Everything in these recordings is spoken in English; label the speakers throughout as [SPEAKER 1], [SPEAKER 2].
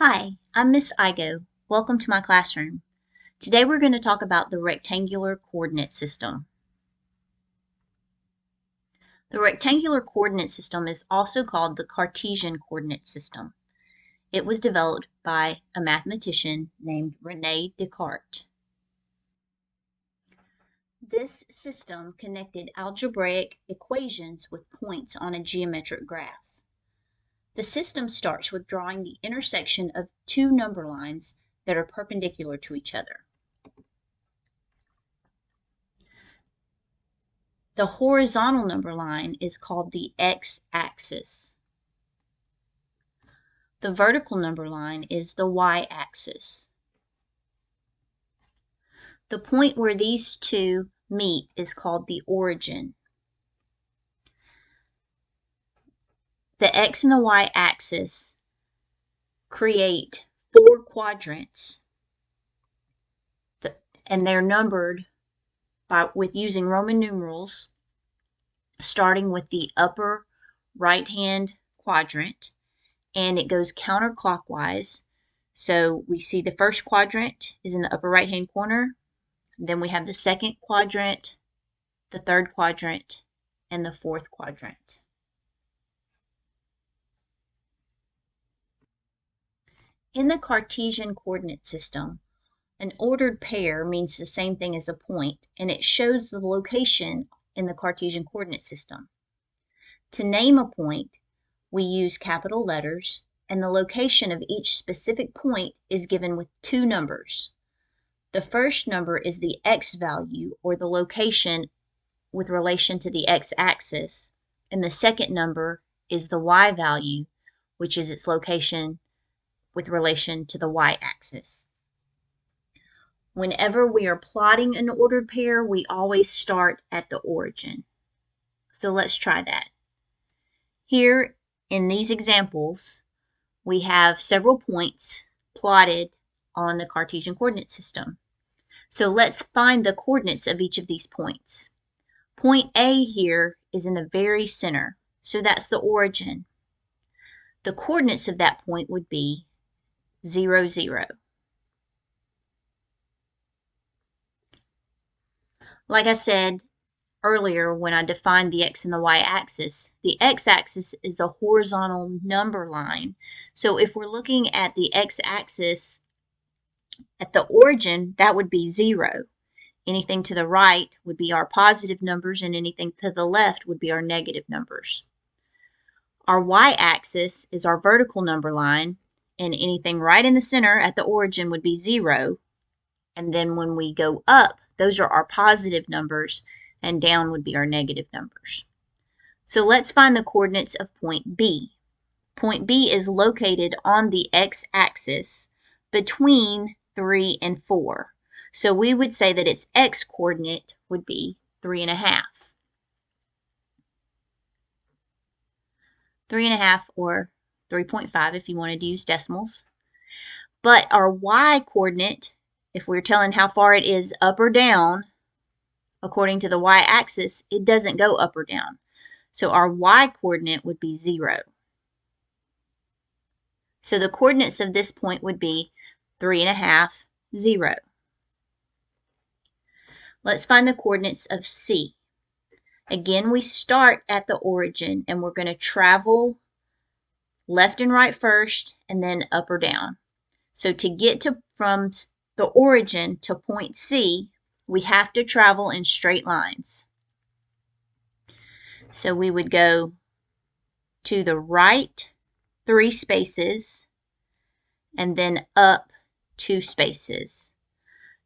[SPEAKER 1] Hi, I'm Miss Igo. Welcome to my classroom. Today we're going to talk about the rectangular coordinate system. The rectangular coordinate system is also called the Cartesian coordinate system. It was developed by a mathematician named René Descartes. This system connected algebraic equations with points on a geometric graph. The system starts with drawing the intersection of two number lines that are perpendicular to each other. The horizontal number line is called the x-axis. The vertical number line is the y-axis. The point where these two meet is called the origin. The x and the y-axis create four quadrants, and they're numbered with using Roman numerals, starting with the upper right-hand quadrant, and it goes counterclockwise. So we see the first quadrant is in the upper right-hand corner. Then we have the second quadrant, the third quadrant, and the fourth quadrant. In the Cartesian coordinate system, an ordered pair means the same thing as a point, and it shows the location in the Cartesian coordinate system. To name a point, we use capital letters, and the location of each specific point is given with two numbers. The first number is the x value, or the location with relation to the x-axis, and the second number is the y value, which is its location with relation to the y-axis. Whenever we are plotting an ordered pair, we always start at the origin. So let's try that. Here in these examples, we have several points plotted on the Cartesian coordinate system. So let's find the coordinates of each of these points. Point A here is in the very center, so that's the origin. The coordinates of that point would be 0, 0. Like I said earlier when I defined the x and the y-axis, the x-axis is a horizontal number line. So if we're looking at the x-axis at the origin, that would be 0. Anything to the right would be our positive numbers, and anything to the left would be our negative numbers. Our y-axis is our vertical number line, and anything right in the center at the origin would be 0. And then when we go up, those are our positive numbers, and down would be our negative numbers. So let's find the coordinates of point B. Point B is located on the x-axis between 3 and 4. So we would say that its x-coordinate would be 3.5. 3.5 or 3.5 if you wanted to use decimals. But our y-coordinate, if we're telling how far it is up or down, according to the y-axis, it doesn't go up or down. So our y-coordinate would be 0. So the coordinates of this point would be 3.5, 0. Let's find the coordinates of C. Again, we start at the origin, and we're going to travel left and right first, and then up or down. So to get from the origin to point C, we have to travel in straight lines. So we would go to the right 3 spaces, and then up 2 spaces.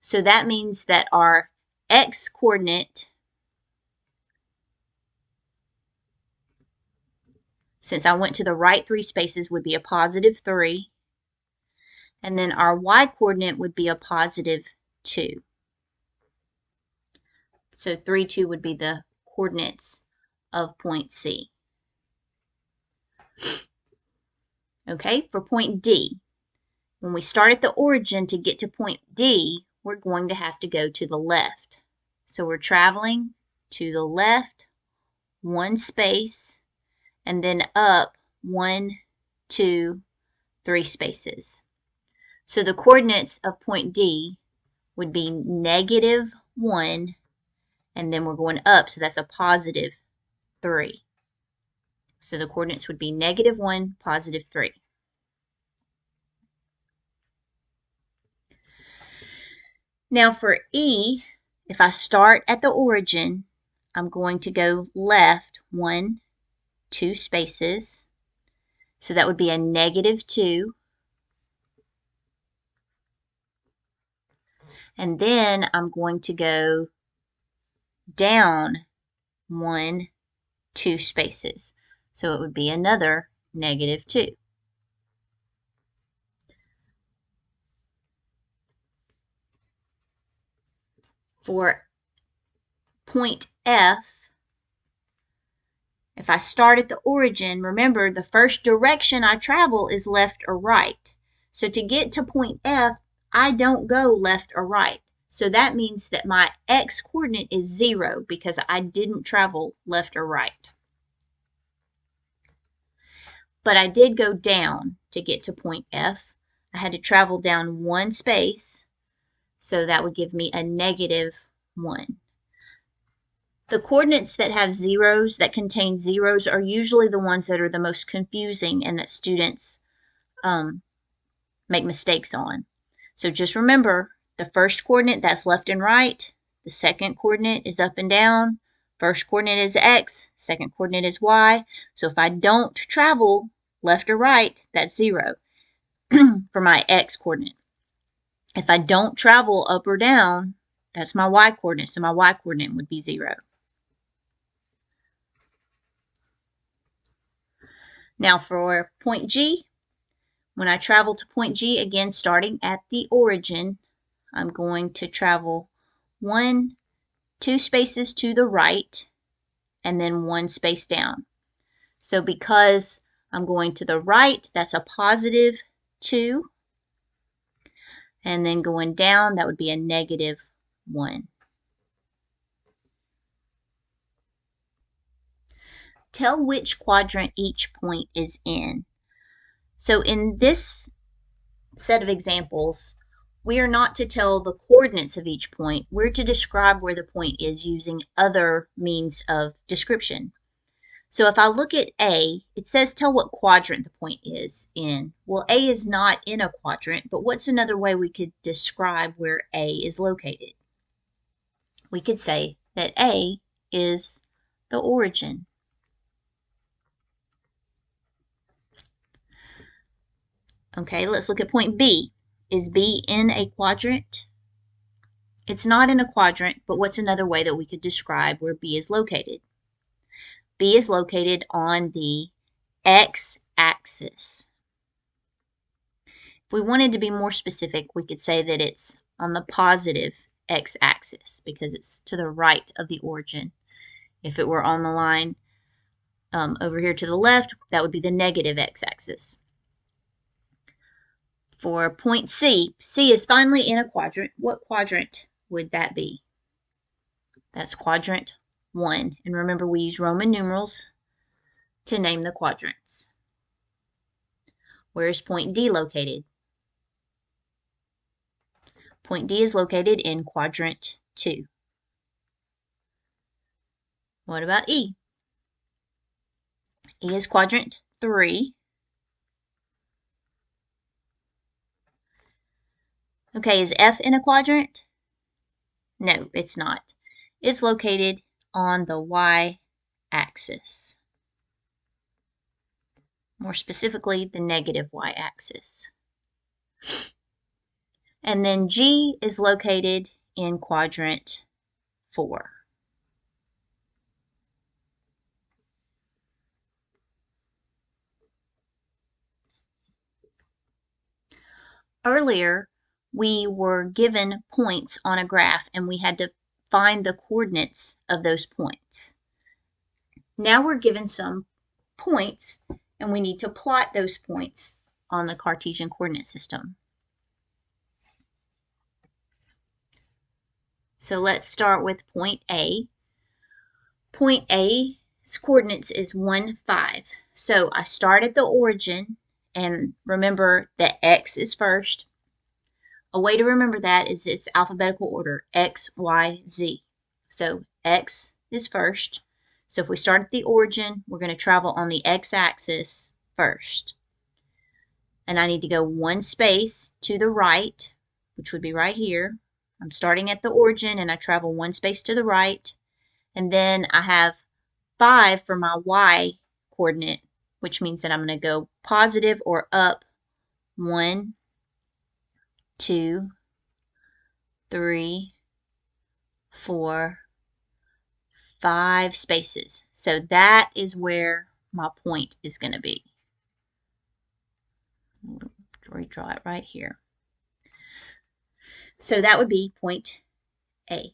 [SPEAKER 1] So that means that our x-coordinate, since I went to the right 3 spaces, would be a positive 3. And then our y-coordinate would be a positive 2. So 3, 2 would be the coordinates of point C. Okay, for point D, when we start at the origin to get to point D, we're going to have to go to the left. So we're traveling to the left 1 space, and then up 1, 2, 3 spaces. So the coordinates of point D would be -1, and then we're going up, so that's a +3. So the coordinates would be -1, +3. Now for E, if I start at the origin, I'm going to go left 1, 2 spaces. So that would be a -2. And then I'm going to go down 1, 2 spaces. So it would be another -2. For point F, if I start at the origin, remember the first direction I travel is left or right. So to get to point F, I don't go left or right. So that means that my x coordinate is 0 because I didn't travel left or right. But I did go down to get to point F. I had to travel down 1 space, so that would give me a -1. The coordinates that have zeros, that contain zeros, are usually the ones that are the most confusing and that students make mistakes on. So just remember, the first coordinate, that's left and right. The second coordinate is up and down. First coordinate is x, second coordinate is y. So if I don't travel left or right, that's 0 for my x coordinate. If I don't travel up or down, that's my y coordinate. So my y coordinate would be 0. Now for point G, when I travel to point G, again starting at the origin, I'm going to travel 1, 2 spaces to the right, and then 1 space down. So because I'm going to the right, that's a +2. And then going down, that would be a -1. Tell which quadrant each point is in. So in this set of examples, we are not to tell the coordinates of each point. We're to describe where the point is using other means of description. So if I look at A, it says tell what quadrant the point is in. Well, A is not in a quadrant, but what's another way we could describe where A is located? We could say that A is the origin. Okay, let's look at point B. Is B in a quadrant? It's not in a quadrant, but what's another way that we could describe where B is located? B is located on the x-axis. If we wanted to be more specific, we could say that it's on the positive x-axis because it's to the right of the origin. If it were on the line over here to the left, that would be the negative x-axis. For point C, C is finally in a quadrant. What quadrant would that be? That's quadrant 1. And remember, we use Roman numerals to name the quadrants. Where is point D located? Point D is located in quadrant 2. What about E? E is quadrant 3. Okay, is F in a quadrant? No, it's not. It's located on the y-axis. More specifically, the negative y-axis. And then G is located in quadrant 4. Earlier, we were given points on a graph and we had to find the coordinates of those points. Now we're given some points and we need to plot those points on the Cartesian coordinate system. So let's start with point A. Point A's coordinates is 1, 5. So I start at the origin, and remember that x is first. A way to remember that is it's alphabetical order, X, Y, Z. So X is first. So if we start at the origin, we're going to travel on the X-axis first. And I need to go one space to the right, which would be right here. I'm starting at the origin and I travel one space to the right. And then I have 5 for my Y coordinate, which means that I'm going to go positive or up 1, 2, 3, 4, 5 spaces. So that is where my point is going to be. Redraw it right here. So that would be point A.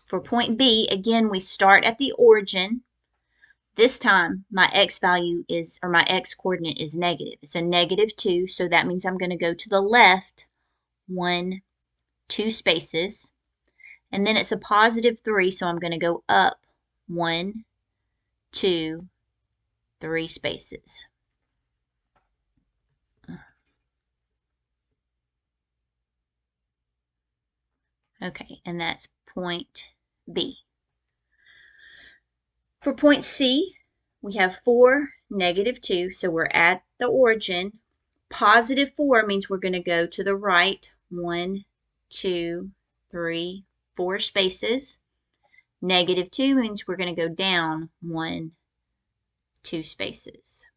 [SPEAKER 1] For point B, again, we start at the origin. This time, my x value is, or my x coordinate is negative. It's a -2, so that means I'm going to go to the left 1, 2 spaces. And then it's a +3, so I'm going to go up 1, 2, 3 spaces. Okay, and that's point B. For point C, we have 4, -2, so we're at the origin. +4 means we're going to go to the right 1, 2, 3, 4 spaces. -2 means we're going to go down 1, 2 spaces.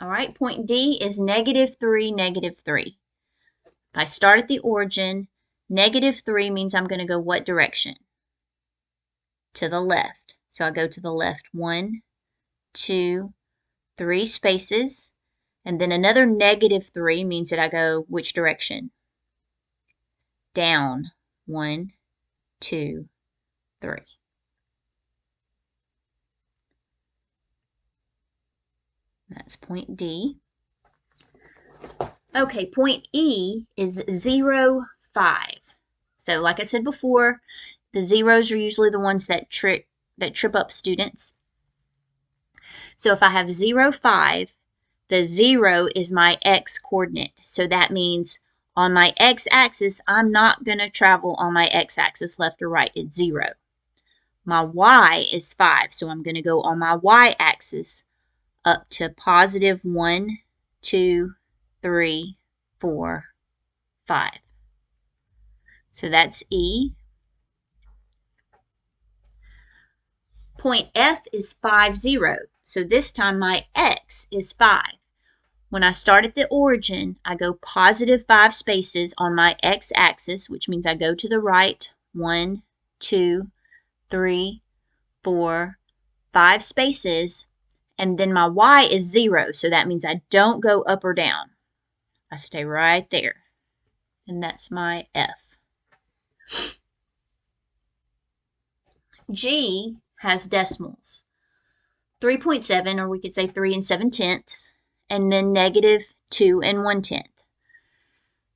[SPEAKER 1] All right, point D is -3, -3. If I start at the origin, -3 means I'm going to go what direction? To the left. So I go to the left 1, 2, 3 spaces. And then another -3 means that I go which direction? Down 1, 2, 3. That's point D. Okay, point E is 0, 5. So like I said before, the zeros are usually the ones that trip up students. So if I have 0, 5, the 0 is my x coordinate. So that means on my x-axis, I'm not going to travel on my x-axis left or right. It's 0. My y is 5, so I'm going to go on my y-axis up to +1, 2, 3, 4, 5. So that's E. Point F is 5, 0. So this time my x is 5. When I start at the origin, I go +5 spaces on my x-axis, which means I go to the right 1, 2, 3, 4, 5 spaces. And then my y is 0, so that means I don't go up or down. I stay right there. And that's my F. G has decimals. 3.7, or we could say 3 7/10, and then -2 1/10.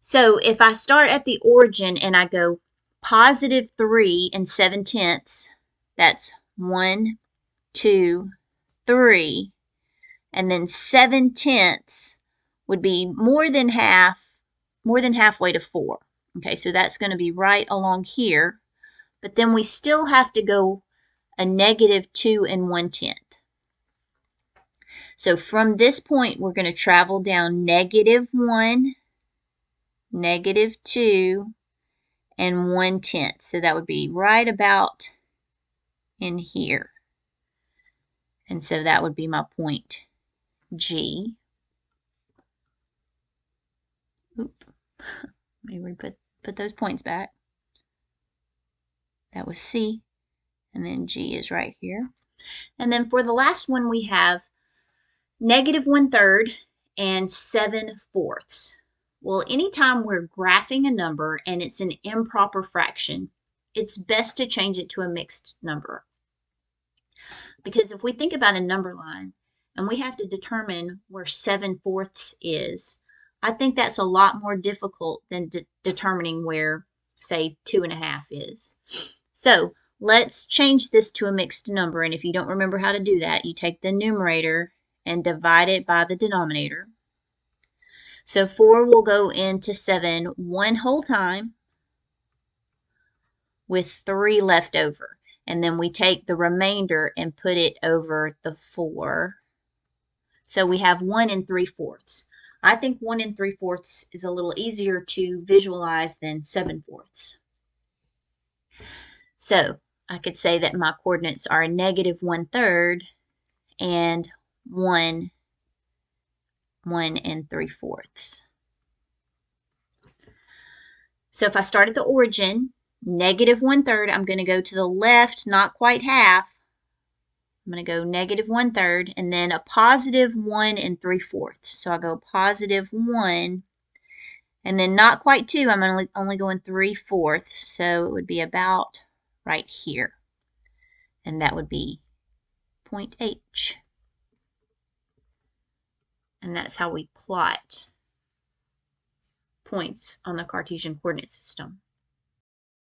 [SPEAKER 1] So if I start at the origin and I go +3 7/10, that's 1, 2, 3, and then 7/10 would be more than halfway to 4. Okay, so that's going to be right along here, but then we still have to go a -2 1/10. So from this point, we're going to travel down -1, -2, and 1/10. So that would be right about in here. And so that would be my point G. Oop. Let me put those points back. That was C. And then G is right here. And then for the last one, we have -1/3 and 7/4. Well, anytime we're graphing a number and it's an improper fraction, it's best to change it to a mixed number. Because if we think about a number line and we have to determine where 7/4 is, I think that's a lot more difficult than determining where, say, 2.5 is. So Let's change this to a mixed number, and if you don't remember how to do that, you take the numerator and divide it by the denominator. So 4 will go into 7 one whole time with 3 left over. And then we take the remainder and put it over the 4. So we have 1 3/4. I think 1 3/4 is a little easier to visualize than 7/4. So I could say that my coordinates are negative 1/3 and 1 3/4. So if I start at the origin, negative 1/3, I'm going to go to the left, not quite half. I'm going to go negative 1/3 and then a positive 1 3/4. So I go positive 1 and then not quite 2. I'm only going 3/4. So it would be about right here. And that would be point H. And that's how we plot points on the Cartesian coordinate system.